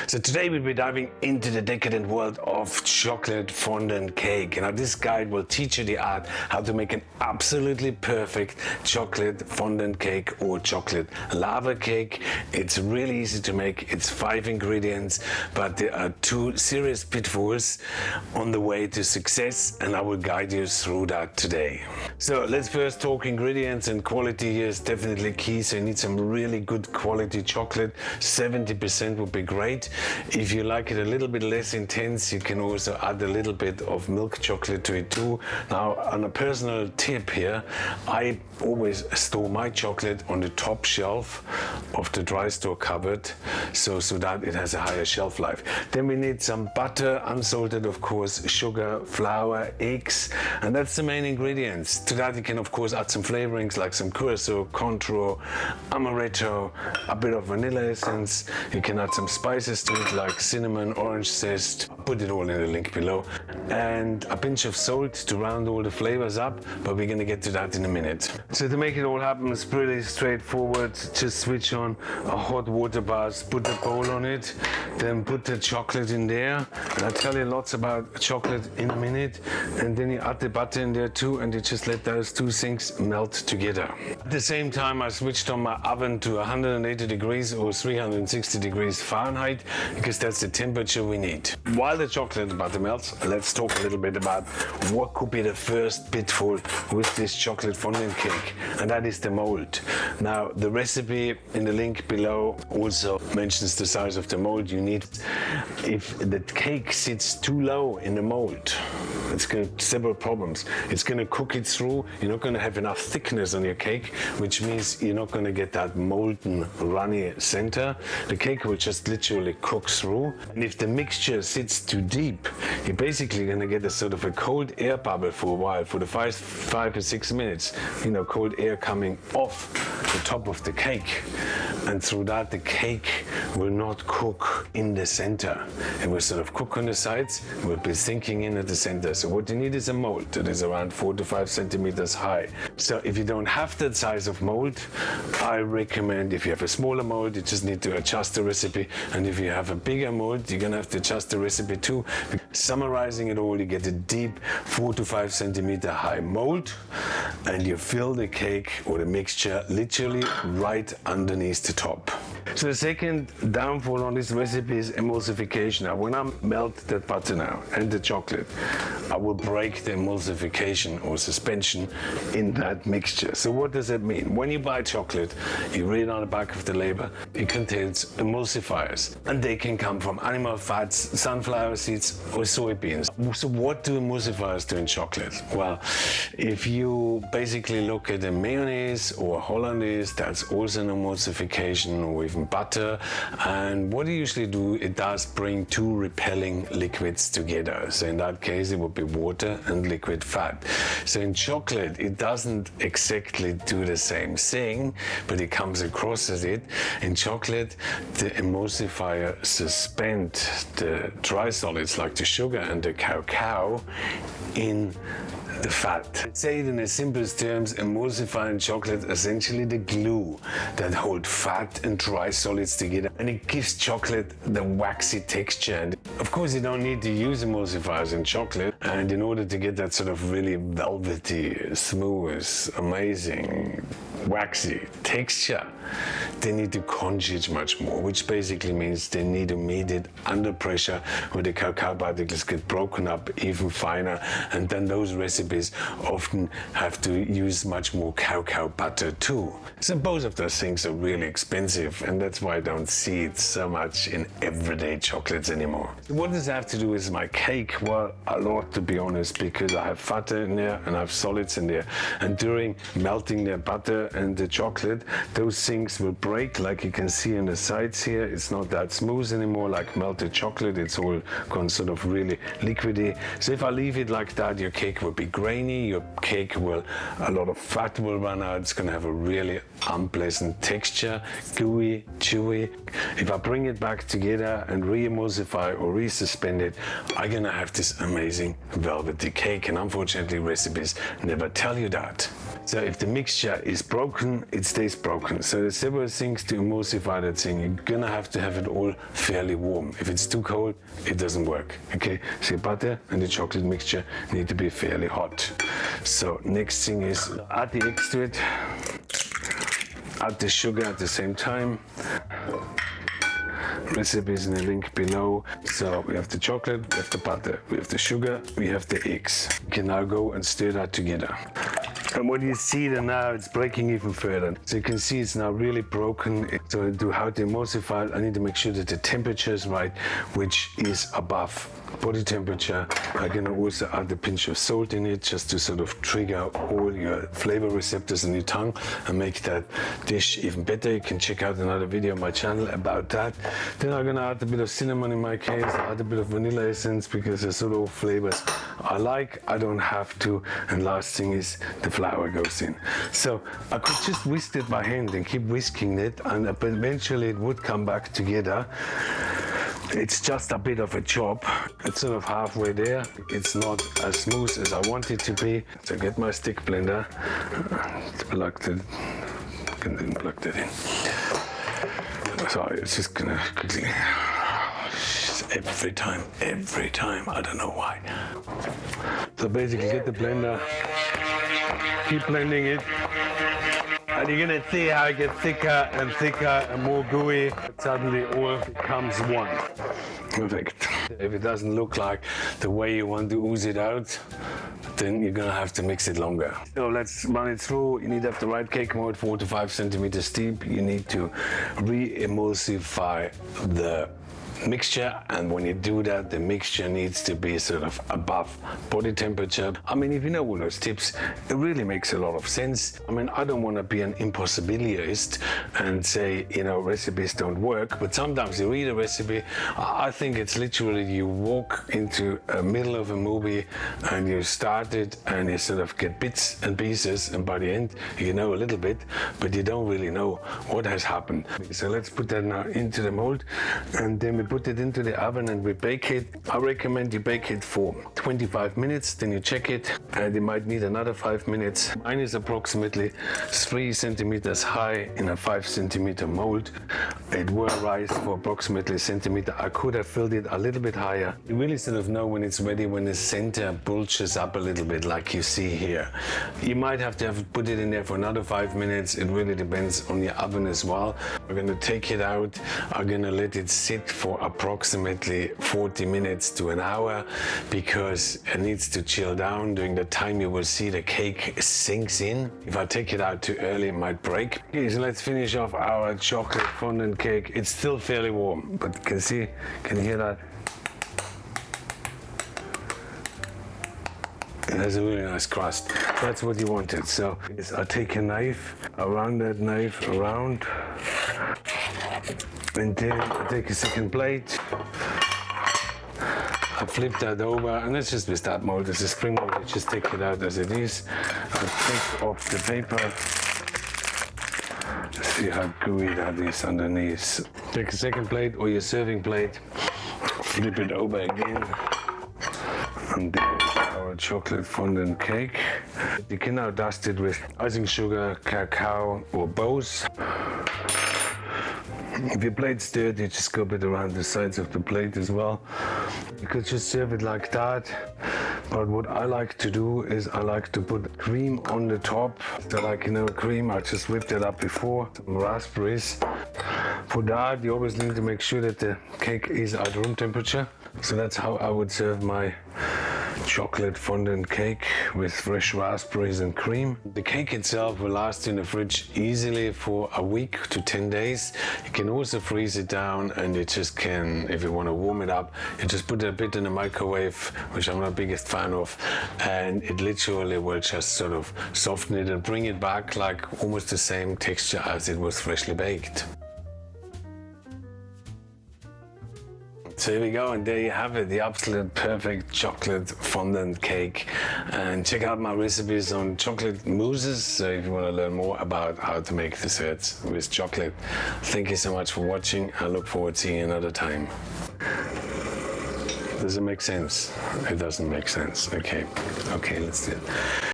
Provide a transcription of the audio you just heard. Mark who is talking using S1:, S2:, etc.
S1: So today we'll be diving into the decadent world of chocolate fondant cake. Now this guide will teach you the art how to make an absolutely perfect chocolate fondant cake or chocolate lava cake. It's really easy to make. It's 5 ingredients, but there are 2 serious pitfalls on the way to success, and I will guide you through that today. So let's first talk ingredients, and quality here is definitely key. So you need some really good quality chocolate. 70% would be great. If you like it a little bit less intense, you can also add a little bit of milk chocolate to it too. Now, on a personal tip here, I always store my chocolate on the top shelf of the dry store cupboard, so that it has a higher shelf life. Then we need some butter, unsalted of course, sugar, flour, eggs, and that's the main ingredients. To that you can of course add some flavorings like some curacao, Cointreau, Amaretto, a bit of vanilla essence. You can add some spices to it like cinnamon, orange zest. I'll put it all in the link below, and a pinch of salt to round all the flavors up, but we're gonna get to that in a minute. So to make it all happen, it's pretty straightforward. Just switch on a hot water bath, put a bowl on it, then put the chocolate in there, and I'll tell you lots about chocolate in a minute, and then you add the butter in there too, and you just let those 2 things melt together. At the same time, I switched on my oven to 180 degrees or 360 degrees Fahrenheit, because that's the temperature we need. While the chocolate and butter melts, let's talk a little bit about what could be the first pitfall with this chocolate fondant cake, and that is the mold. Now, the recipe in the link below also mentions the size of the mold you need. If the cake sits too low in the mold, it's going to several problems. It's going to cook it through. You're not going to have enough thickness on your cake, which means you're not going to get that molten, runny center. The cake will just literally cook through. And if the mixture sits too deep, you're basically going to get a sort of a cold air bubble for a while, for the 5 to 6 minutes. You know, cold air coming off the top of the cake. And through that, the cake will not cook in the center. It will sort of cook on the sides, it will be sinking in at the center. So what you need is a mold that is around 4 to 5 centimeters high. So if you don't have that size of mold, I recommend, if you have a smaller mold, you just need to adjust the recipe. And if you have a bigger mold, you're gonna have to adjust the recipe too. Summarizing it all, you get a deep 4 to 5 centimeter high mold, and you fill the cake or the mixture literally right underneath the top. So the second downfall on this recipe is emulsification. Now, when I melt the butter now and the chocolate, I will break the emulsification or suspension in that mixture. So what does that mean? When you buy chocolate, you read on the back of the label, it contains emulsifiers, and they can come from animal fats, sunflower seeds, or soybeans. So what do emulsifiers do in chocolate? Well, if you basically look at a mayonnaise or hollandaise, that's also an emulsification, or even butter. And what you usually do, it does bring 2 repelling liquids together. So in that case, it would be water and liquid fat. So in chocolate, it doesn't exactly do the same thing, but it comes across as it. In chocolate, the emulsifier suspend the dry solids like the sugar and the cacao in the fat. Let's say it in the simplest terms, emulsifying chocolate is essentially the glue that holds fat and dry solids together, and it gives chocolate the waxy texture. And of course, you don't need to use emulsifiers in chocolate, and in order to get that sort of really velvety, smooth, amazing, waxy texture, they need to conjugate much more, which basically means they need to knead it under pressure where the cacao particles get broken up even finer, and then those recipes often have to use much more cacao butter too. So both of those things are really expensive, and that's why I don't see it so much in everyday chocolates anymore. So what does that have to do with my cake? Well, a lot, to be honest, because I have butter in there and I have solids in there, and during melting the butter and the chocolate, those things will break, like you can see on the sides here. It's not that smooth anymore like melted chocolate. It's all gone sort of really liquidy. So if I leave it like that, your cake will be grainy, your cake will, a lot of fat will run out. It's gonna have a really unpleasant texture, gooey, chewy. If I bring it back together and re-emulsify or resuspend it, I'm gonna have this amazing velvety cake, and unfortunately recipes never tell you that. So if the mixture is broken, it stays broken. So there's several things to emulsify that thing. You're gonna have to have it all fairly warm. If it's too cold, it doesn't work. Okay, so butter and the chocolate mixture need to be fairly hot. So next thing is add the eggs to it, add the sugar at the same time. Recipes in the link below. So we have the chocolate, we have the butter, we have the sugar, we have the eggs. You can now go and stir that together. And what you see there now, it's breaking even further. So you can see it's now really broken. So to how to emulsify it, I need to make sure that the temperature is right, which is above body temperature. I'm gonna also add a pinch of salt in it just to sort of trigger all your flavor receptors in your tongue and make that dish even better. You can check out another video on my channel about that. Then I'm gonna add a bit of cinnamon in my case, add a bit of vanilla essence because there's sort of flavors I like, I don't have to. And last thing is the flour goes in. So I could just whisk it by hand and keep whisking it, and eventually it would come back together. It's just a bit of a job. It's sort of halfway there. It's not as smooth as I want it to be. So I get my stick blender, plug that in. So it's just gonna quickly. Every time, I don't know why. So basically get the blender, keep blending it, and you're gonna see how it gets thicker and thicker and more gooey. Suddenly all becomes one. Perfect. If it doesn't look like the way you want to ooze it out, then you're gonna have to mix it longer. So let's run it through. You need to have the right cake mold, 4 to 5 centimeters deep. You need to re-emulsify the mixture, and when you do that, the mixture needs to be sort of above body temperature. I mean, if you know all those tips, it really makes a lot of sense. I mean, I don't want to be an impossibilist and say, you know, recipes don't work, but sometimes you read a recipe. I think it's literally you walk into a middle of a movie and you start it and you sort of get bits and pieces, and by the end you know a little bit, but you don't really know what has happened. So let's put that now into the mold, and then we put it into the oven and we bake it. I recommend you bake it for 25 minutes, then you check it, and you might need another 5 minutes. Mine is approximately 3 centimeters high in a 5 centimeter mold. It will rise for approximately a centimeter. I could have filled it a little bit higher. You really sort of know when it's ready when the center bulges up a little bit, like you see here. You might have to put it in there for another 5 minutes. It really depends on your oven as well. We're gonna take it out. I'm gonna let it sit for approximately 40 minutes to an hour because it needs to chill down. During the time you will see the cake sinks in. If I take it out too early, it might break. Okay, so let's finish off our chocolate fondant cake. It's still fairly warm, but you can see, can you hear that? It has a really nice crust. That's what you wanted. So I take a knife, around that knife, around, and then I take a second plate. I flip that over, and it's just with that mold. It's a spring mold. I just take it out as it is. I take off the paper. See how gooey that is underneath. Take a second plate or your serving plate. Flip it over again. And there's our chocolate fondant cake. You can now dust it with icing sugar, cacao, or both. If your plate's dirty, just go a bit around the sides of the plate as well. You could just serve it like that. But what I like to do is I like to put cream on the top. So like, you know, cream, I just whipped it up before, some raspberries. For that, you always need to make sure that the cake is at room temperature. So that's how I would serve my chocolate fondant cake with fresh raspberries and cream. The cake itself will last in the fridge easily for a week to 10 days. You can also freeze it down, and you just can, if you want to warm it up, you just put it a bit in the microwave, which I'm not the biggest fan of, and it literally will just sort of soften it and bring it back like almost the same texture as it was freshly baked. So here we go, and there you have it, the absolute perfect chocolate fondant cake. And check out my recipes on chocolate mousses, so if you want to learn more about how to make desserts with chocolate. Thank you so much for watching. I look forward to seeing you another time. Does it make sense? It doesn't make sense. Okay, let's do it.